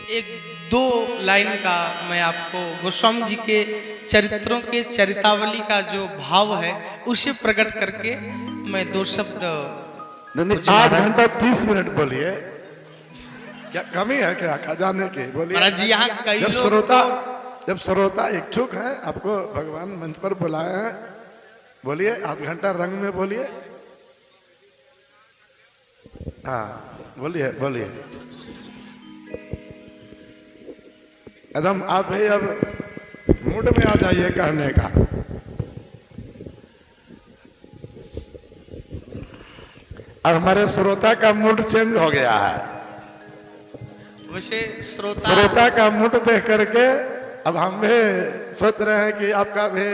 एक दो लाइन का मैं आपको गोस्वामी जी के चरित्रों के चरितावली का जो भाव है उसे प्रकट करके मैं दो शब्द 8 घंटा 30 मिनट बोलिए। क्या कमी है क्या खजाने की? बोलिए महाराज जी। यहाँ कई जब श्रोता इच्छुक है, आपको भगवान मंच पर बुलाए हैं, बोलिए। 8 घंटा रंग में बोलिए। हाँ बोलिए बोलिए एकदम आप ही अब मूड में आ जाइए कहने का। और हमारे श्रोता का मूड चेंज हो गया है। वैसे श्रोता का मूड देख करके अब हम भी सोच रहे हैं कि आपका भी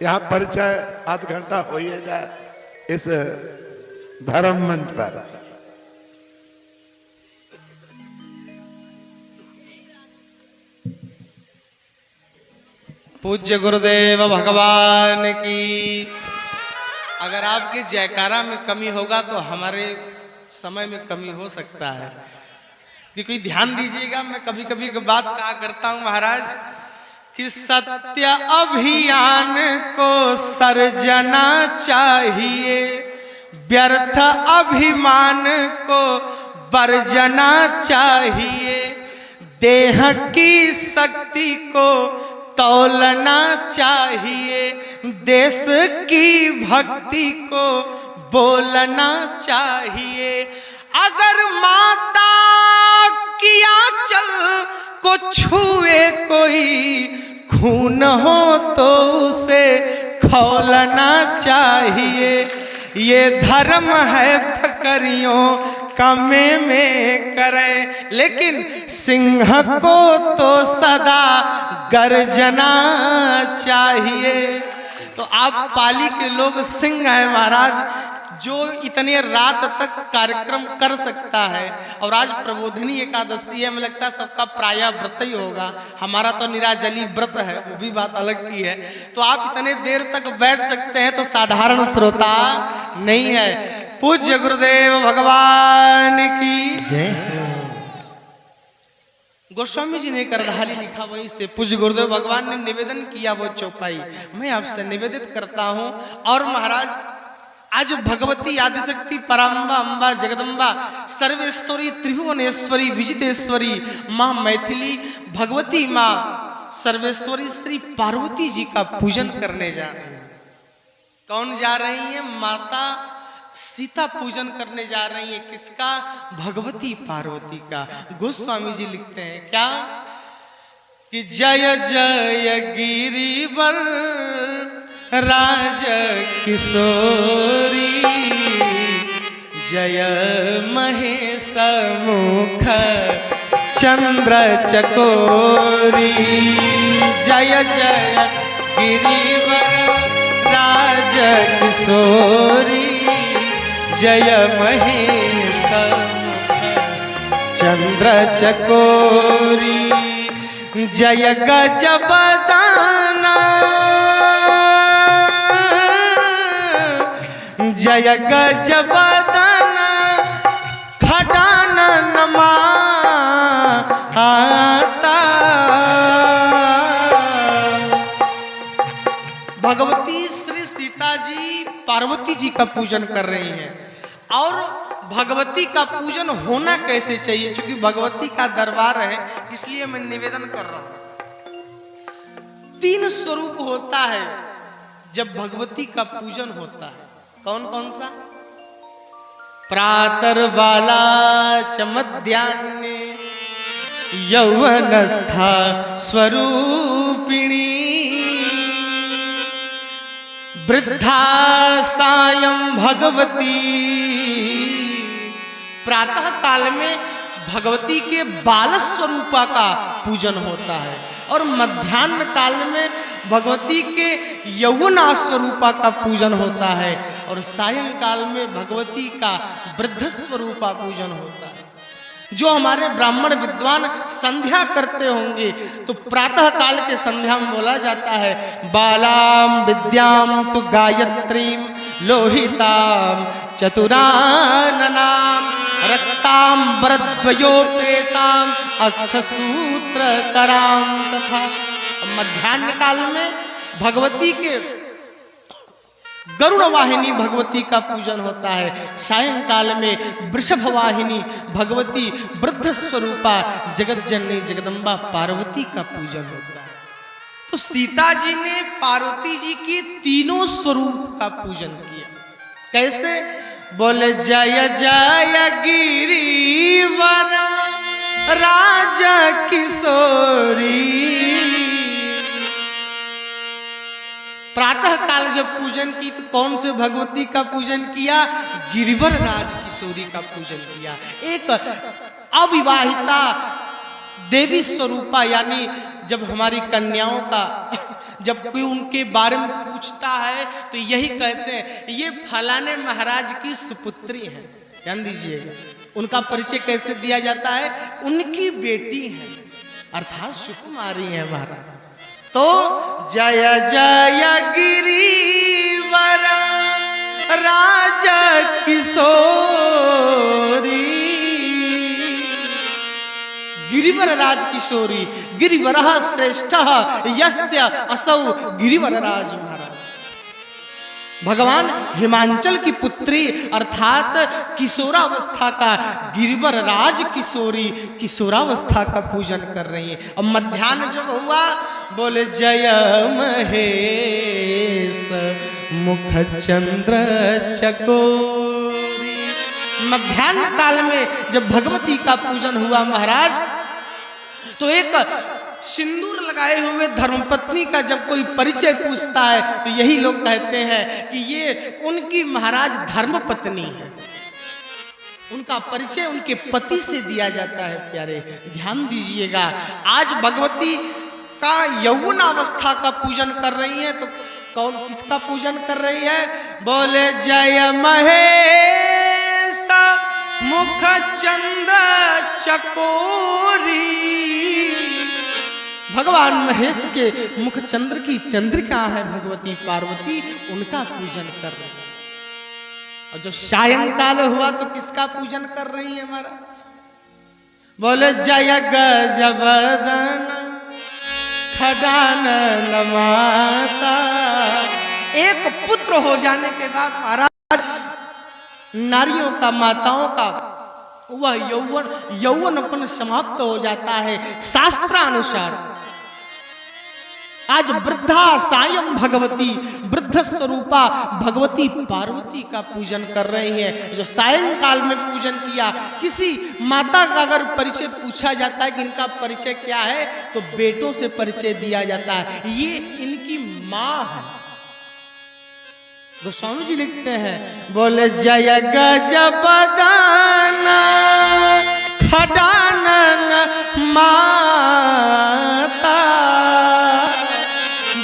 यहाँ परिचय 8 घंटा हो ही जाए इस धर्म मंच पर। पूज्य गुरुदेव भगवान की। अगर आपके जयकारा में कमी होगा तो हमारे समय में कमी हो सकता है। कोई ध्यान दीजिएगा, मैं कभी कभी बात कहा करता हूं महाराज कि सत्य अभियान को सर्जना चाहिए, व्यर्थ अभिमान को वर्जना चाहिए, देह की शक्ति को तौलना चाहिए, देश की भक्ति को बोलना चाहिए। अगर माता की आंचल को छुए कोई, खून हो तो उसे खौलना चाहिए। ये धर्म है बकरियों कमे में करें, लेकिन सिंह को तो सदा गर्जना चाहिए। तो आप पाली के लोग सिंह हैं महाराज, जो इतने रात तक कार्यक्रम कर सकता है। और आज प्रबोधिनी एकादशी है, मुझे लगता है सबका प्रायः व्रत ही होगा। हमारा तो निराजली व्रत है, वो भी बात अलग की है। तो आप इतने देर तक बैठ सकते हैं तो साधारण श्रोता नहीं है। पूज्य गुरुदेव भगवान की जय। गोस्वामी जी ने करधाली लिखा, वहीं से पूज्य गुरुदेव भगवान ने निवेदन किया वो चौपाई मैं आपसे निवेदित करता हूं। और महाराज आज भगवती आदिशक्ति पराम्बा अम्बा जगदम्बा सर्वेश्वरी त्रिभुवनेश्वरी विजितेश्वरी माँ मैथिली भगवती माँ सर्वेश्वरी श्री पार्वती जी का पूजन करने जा रहे हैं। कौन जा रही है? माता सीता पूजन करने जा रही है। किसका? भगवती पार्वती का। गोस्वामी जी लिखते हैं क्या कि जय जय गिरिवर राज किशोरी, जय महेश मुख चंद्र चकोरी, जय जय गिरिवर राज किशोरी, जय महेश चंद्र चकोरी, जय गजबदाना, जय गजबदाना खटानन माता। भगवती श्री सीता जी पार्वती जी का पूजन कर रही हैं। और भगवती का पूजन होना कैसे चाहिए? क्योंकि भगवती का दरबार है, इसलिए मैं निवेदन कर रहा हूं। 3 स्वरूप होता है जब भगवती का पूजन होता है। कौन कौन सा? प्रातः बाला च मध्याह्ने यौवनस्था स्वरूपिणी, वृद्धा सायं भगवती। प्रातः काल में भगवती के बाल स्वरूपा का पूजन होता है, और मध्याह्न काल में भगवती के यौवना स्वरूपा का पूजन होता है, और सायंकाल में भगवती का वृद्ध स्वरूपा पूजन होता है। जो हमारे ब्राह्मण विद्वान संध्या करते होंगे तो प्रातः काल के संध्या में बोला जाता है बालाम विद्याम तु गायत्रीम लोहिताम चतुराननाम रक्तांबरद्वयोपेतां अक्षसूत्र करां तथा। मध्याह्न काल में भगवती के गरुड़ वाहिनी भगवती का पूजन होता है। सायंकाल में वृषभ वाहिनी भगवती वृद्ध स्वरूपा जगत जननी जगदम्बा पार्वती का पूजन होता है। तो सीता जी ने पार्वती जी के तीनों स्वरूप का पूजन किया। कैसे? बोले जय जय गिरिवर राजा किशोरी। प्रातः काल जब पूजन की तो कौन से भगवती का पूजन किया? गिरिवर राज किशोरी का पूजन किया। एक अविवाहिता देवी स्वरूपा, यानी जब हमारी कन्याओं का जब कोई उनके बारे में पूछता है तो यही कहते हैं ये फलाने महाराज की सुपुत्री है। ध्यान दीजिएगा, उनका परिचय कैसे दिया जाता है? उनकी बेटी है, अर्थात सुकुमारी है महाराज। तो जय जय गिरिवर राजा किशोरी। गिरिवर राज किशोरी गिरिवर श्रेष्ठ यस्य असौ गिरिवर राज महाराज। भगवान हिमांचल की पुत्री अर्थात किशोरावस्था का गिरिवर राज किशोरी किशोरावस्था का पूजन कर रही है। अब मध्याह्न जब हुआ बोले जय महेश मुख चंद्र चकोरी। मध्याह्न काल में जब भगवती का पूजन हुआ महाराज, तो एक सिंदूर लगाए हुए धर्मपत्नी का जब कोई परिचय पूछता है तो यही लोग कहते हैं कि ये उनकी महाराज धर्मपत्नी है। उनका परिचय उनके पति से दिया जाता है। प्यारे ध्यान दीजिएगा, आज भगवती का यौवन अवस्था का पूजन कर रही है। तो कौन किसका पूजन कर रही है? बोले जय महेश मुख चंद्र चकोरी। भगवान महेश के मुख चंद्र की चंद्रिका है भगवती पार्वती, उनका पूजन कर रहे हैं। और जब सायंकाल हुआ तो किसका पूजन कर रही है महाराज? बोले जय गजबदन खडानन माता। एक पुत्र हो जाने के बाद महाराज नारियों का, माताओं का वह यौवनपन समाप्त हो जाता है। शास्त्रानुसार आज वृद्धा सायं भगवती वृद्ध स्वरूपा भगवती पार्वती का पूजन कर रही है। जो सायंकाल में पूजन किया, किसी माता का अगर परिचय पूछा जाता है कि इनका परिचय क्या है, तो बेटों से परिचय दिया जाता है, ये इनकी माँ है। गोस्वामी जी लिखते हैं बोले जय गजबदन खडानन माता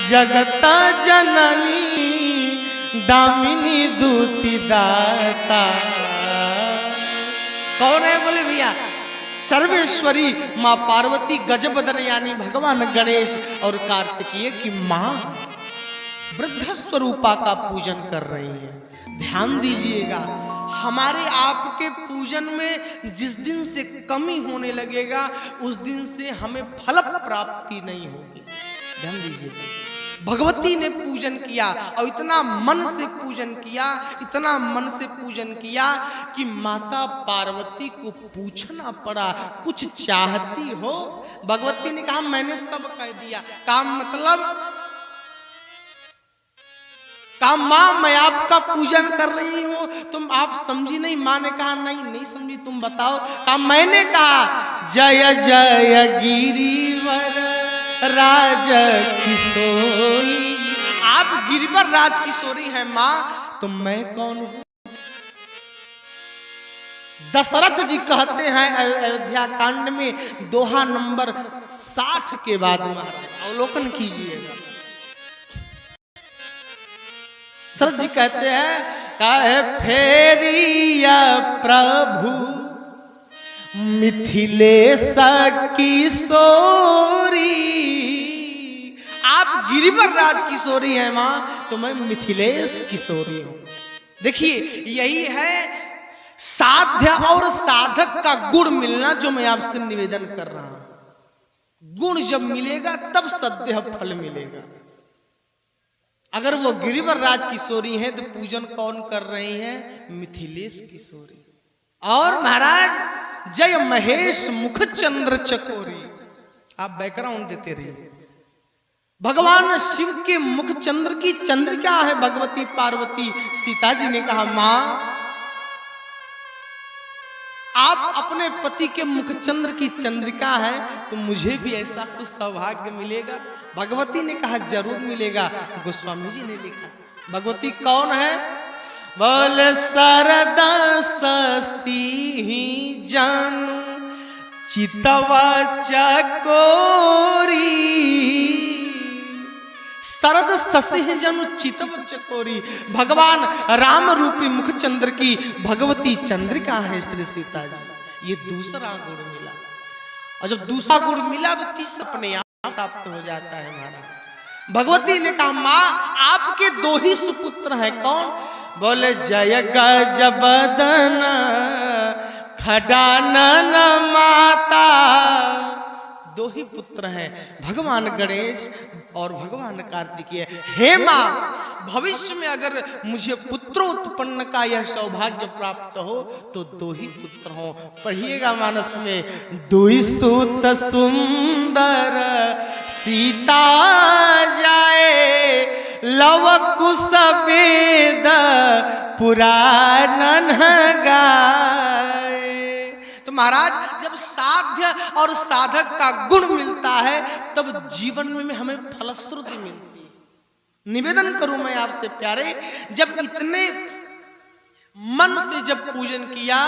जगत जननी दामिनी दूती दाता। कौन है? बोले भैया सर्वेश्वरी माँ पार्वती गजबदन यानी भगवान गणेश और कार्तिकेय की माँ वृद्ध स्वरूपा का पूजन कर रही है। ध्यान दीजिएगा, हमारे आपके पूजन में जिस दिन से कमी होने लगेगा उस दिन से हमें फल प्राप्ति नहीं होगी। ध्यान दीजिएगा, भगवती ने पूजन किया और इतना मन से पूजन किया, इतना मन से पूजन किया कि माता पार्वती को पूछना पड़ा कुछ चाहती हो? भगवती ने कहा मैंने सब कह दिया। काम मतलब कहा माँ मैं आपका पूजन कर रही हूँ, तुम आप समझी नहीं? माँ ने कहा नहीं समझी, तुम बताओ। कहा मैंने कहा जय जय गिरिवर राज किशोरी। आप गिरिवर राज किशोरी हैं माँ, तो मैं कौन हूँ? दशरथ जी कहते हैं अयोध्या कांड में दोहा नंबर 60 के बाद अवलोकन कीजिएगा। दशरथ जी कहते हैं कहे फेरिया प्रभु मिथिलेश किशोरी। आप गिरिवर राज किशोरी हैं माँ, तो मैं मिथिलेश किशोरी हूं। देखिए यही है साध्य और साधक का गुण मिलना जो मैं आपसे निवेदन कर रहा हूं, गुण जब मिलेगा तब सद्य फल मिलेगा। अगर वो गिरिवर राज किशोरी हैं तो पूजन कौन कर रही हैं? मिथिलेश किशोरी। और महाराज जय महेश मुख चंद्र चकोरी, आप बैकग्राउंड देते रहिए। भगवान शिव के मुख चंद्र की, चंद्र क्या है? भगवती पार्वती। सीता जी ने कहा मां आप अपने पति के मुख चंद्र की चंद्रिका है तो मुझे भी ऐसा कुछ सौभाग्य मिलेगा? भगवती ने कहा जरूर मिलेगा। गोस्वामी जी ने लिखा भगवती कौन है? बोले सरदा ससी जानू चितवा चकोरी, शरद ससी जनु चितव चकोरी। भगवान राम रूपी मुख चंद्र की भगवती चंद्रिका है श्री सीता जी। ये दूसरा गुण मिला, और जब दूसरा गुण मिला तो तीसरा अपने आप प्राप्त हो जाता है महाराज। भगवती ने कहा मां आपके दो ही सुपुत्र हैं। कौन? बोले जय गजबदन खडानन माता, दो ही पुत्र हैं भगवान गणेश और भगवान कार्तिकेय। हे मां भविष्य में अगर मुझे पुत्र उत्पन्न का यह सौभाग्य प्राप्त हो तो दो ही पुत्र हो। पढ़िएगा मानस में, दुई सुत सुंदर सीता जाए लव कुश वेद पुराण गाए। तो महाराज जब साध्य और साधक का गुण मिलता है तब जीवन में हमें फलश्रुति मिलती है। निवेदन करूं मैं आपसे प्यारे, जब इतने मन से जब पूजन किया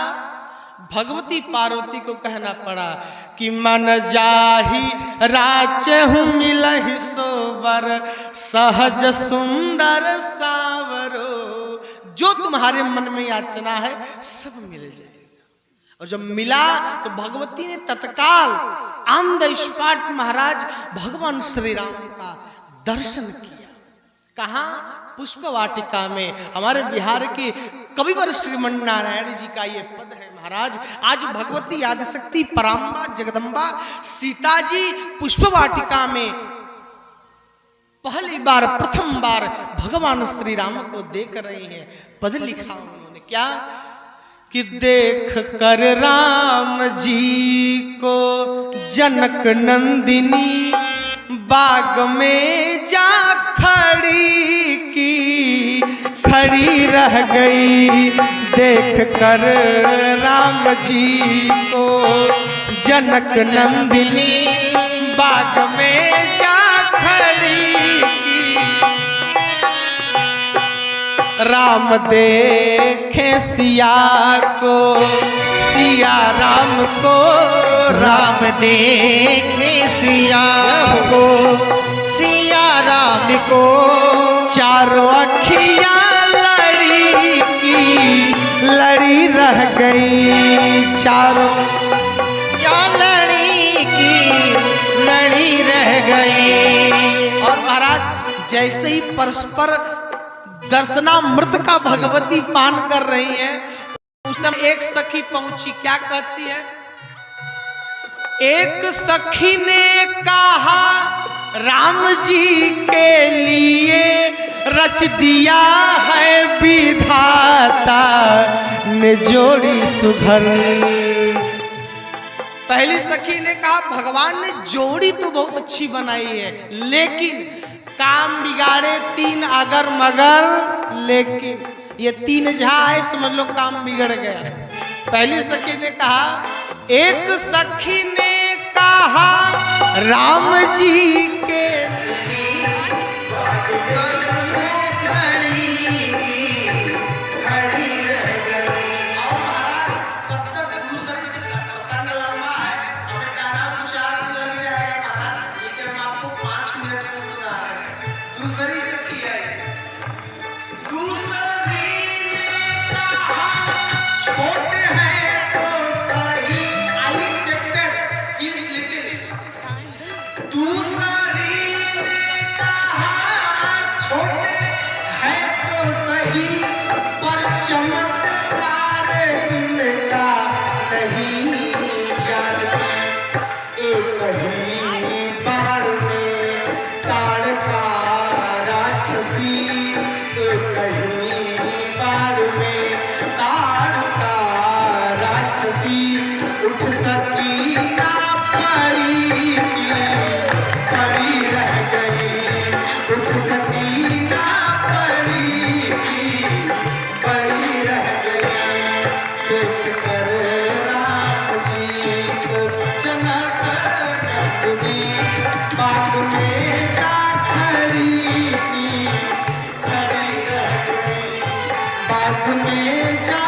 भगवती पार्वती को कहना पड़ा कि मन जाहि राचहु मिलहि सोवर सहज सुंदर सावरो, जो तुम्हारे मन में याचना है सब मिल जाए। और जब मिला तो भगवती ने तत्काल ऑन द स्पॉट महाराज भगवान श्री राम का दर्शन किया। कहाँ? पुष्प वाटिका में। हमारे बिहार के कविवर श्रीमन नारायण जी का ये पद है महाराज। आज भगवती आदिशक्ति पराम्बा जगदम्बा सीता जी पुष्प वाटिका में पहली बार प्रथम बार भगवान श्री राम को देख रहे हैं। पद लिखा उन्होंने क्या कि देख कर राम जी को जनक नंदिनी बाग में जा खड़ी की खड़ी रह गई। देख कर राम जी को जनक नंदिनी बाग में जा खड़ी की, राम देखे सिया को सिया राम को, राम देखे सिया को सिया राम को, चारों अखियां लड़ी की लड़ी रह गई। चारों या लड़ी की लड़ी रह गई। और महाराज जैसे ही परस्पर दर्शनामृत का भगवती पान कर रही है उस समय एक सखी पहुंची। क्या कहती है? एक सखी ने कहा राम जी के लिए रच दिया है विधाता ने जोड़ी सुघर। पहली सखी ने कहा भगवान ने जोड़ी तो बहुत अच्छी बनाई है लेकिन काम बिगाड़े तीन अगर मगर, लेकिन ये तीन जहां है समझ लो काम बिगड़ गया। पहली सखी ने कहा, एक सखी ने कहा राम जी के दूसरी सखी है। दूसरी ने कहा छोटे हैं तो सही, आई एक्सेप्टेड इज लिटिल। दूसरी ने कहा छोटे हैं तो सही पर चमत्कार उठ सकी ना पड़ी रह गई, उठ सकी ना पड़ी रह गई। देख कर राम जी को चमक नंदिनी, बाग में जा खड़ी रह गई, बाग में जा